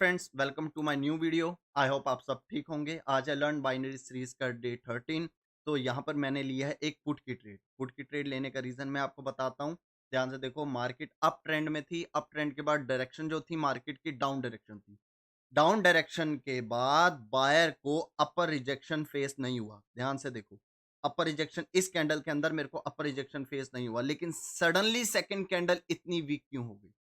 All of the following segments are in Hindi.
Friends, welcome to my new video. I hope आप सब ठीक होंगे। आज है लर्न बाइनरी सीरीज का डे 13। तो यहाँ पर मैंने लिया है एक पुट की ट्रेड लेने का रीजन मैं आपको बताता हूँ। ध्यान से देखो, मार्केट अप ट्रेंड में थी। अप ट्रेंड के बाद डायरेक्शन जो थी मार्केट की डाउन डायरेक्शन थी। डाउन डायरेक्शन के बाद बायर को अपर रिजेक्शन फेस नहीं हुआ। ध्यान से देखो, अपर रिजेक्शन इस कैंडल के अंदर मेरे को अपर रिजेक्शन फेस नहीं हुआ, लेकिन सडनली सेकंड कैंडल इतनी वीक क्यों हो गई?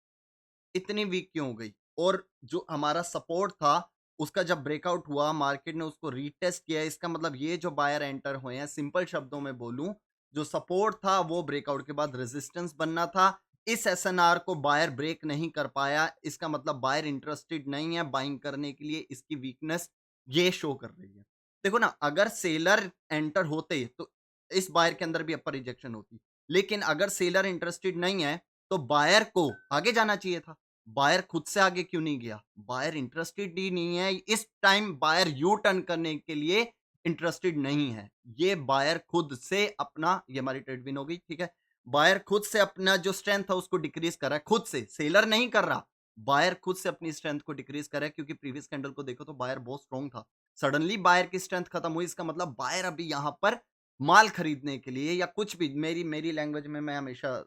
इतनी वीक क्यों हो गई? और जो हमारा सपोर्ट था, उसका जब ब्रेकआउट हुआ, मार्केट ने उसको रीटेस्ट किया। इसका मतलब ये जो बायर एंटर हुए हैं, सिंपल शब्दों में बोलूं, जो सपोर्ट था वो ब्रेकआउट के बाद रेजिस्टेंस बनना था। इस एसएनआर को बायर ब्रेक नहीं कर पाया। इसका मतलब बायर इंटरेस्टेड नहीं है बाइंग करने के लिए। इसकी वीकनेस ये शो कर रही है। देखो ना, अगर सेलर एंटर होते तो इस बायर के अंदर भी अपर रिजेक्शन होती, लेकिन अगर सेलर इंटरेस्टेड नहीं है तो बायर को आगे जाना चाहिए था। बायर खुद से आगे क्यों नहीं गया? बायर इंटरेस्टेड ही नहीं है। इस टाइम बायर यू टर्न करने के लिए इंटरेस्टेड नहीं है। ये बायर खुद से अपना, ये हमारी ट्रेड विन हो गई, ठीक है। बायर खुद से अपना जो स्ट्रेंथ है उसको डिक्रीज कर रहा है, खुद से, सेलर नहीं कर रहा। बायर खुद से अपनी स्ट्रेंथ को डिक्रीज कर रहा है, क्योंकि प्रीवियस कैंडल को देखो तो बायर बहुत स्ट्रांग था। सडनली बायर की स्ट्रेंथ खत्म हुई। इसका मतलब बायर अभी यहां पर माल खरीदने के लिए, या कुछ भी, मेरी मेरी लैंग्वेज में मैं हमेशा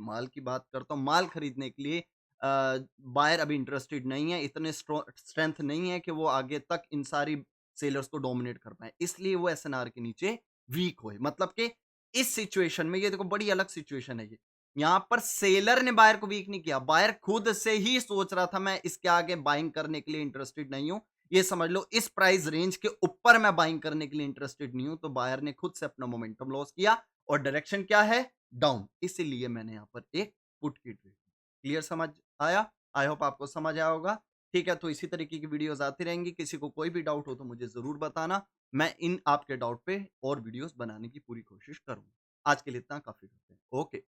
माल की बात करता हूँ, माल खरीदने के लिए बायर अभी इंटरेस्टेड नहीं है। इतने स्ट्रेंथ नहीं है कि वो आगे तक इन सारी सेलर्स को डोमिनेट कर पाए, इसलिए वो एसएनआर के नीचे वीक हुए। मतलब कि इस सिचुएशन में, ये देखो बड़ी अलग सिचुएशन है ये। यहां पर सेलर ने बायर को वीक नहीं किया, बायर खुद से ही सोच रहा था मैं इसके आगे बाइंग करने के लिए इंटरेस्टेड नहीं हूं। ये समझ लो, इस प्राइस रेंज के ऊपर मैं बाइंग करने के लिए इंटरेस्टेड नहीं हूं। तो बायर ने खुद से अपना मोमेंटम लॉस किया, और डायरेक्शन क्या है? डाउन। इसीलिए मैंने यहां पर एक पुट की ट्रेड। क्लियर समझ आया? आई होप आपको समझ आया होगा। ठीक है, तो इसी तरीके की वीडियोज़ आती रहेंगी। किसी को कोई भी डाउट हो तो मुझे ज़रूर बताना। मैं इन आपके डाउट पे और वीडियोज़ बनाने की पूरी कोशिश करूँगा। आज के लिए इतना काफ़ी करते हैं। ओके।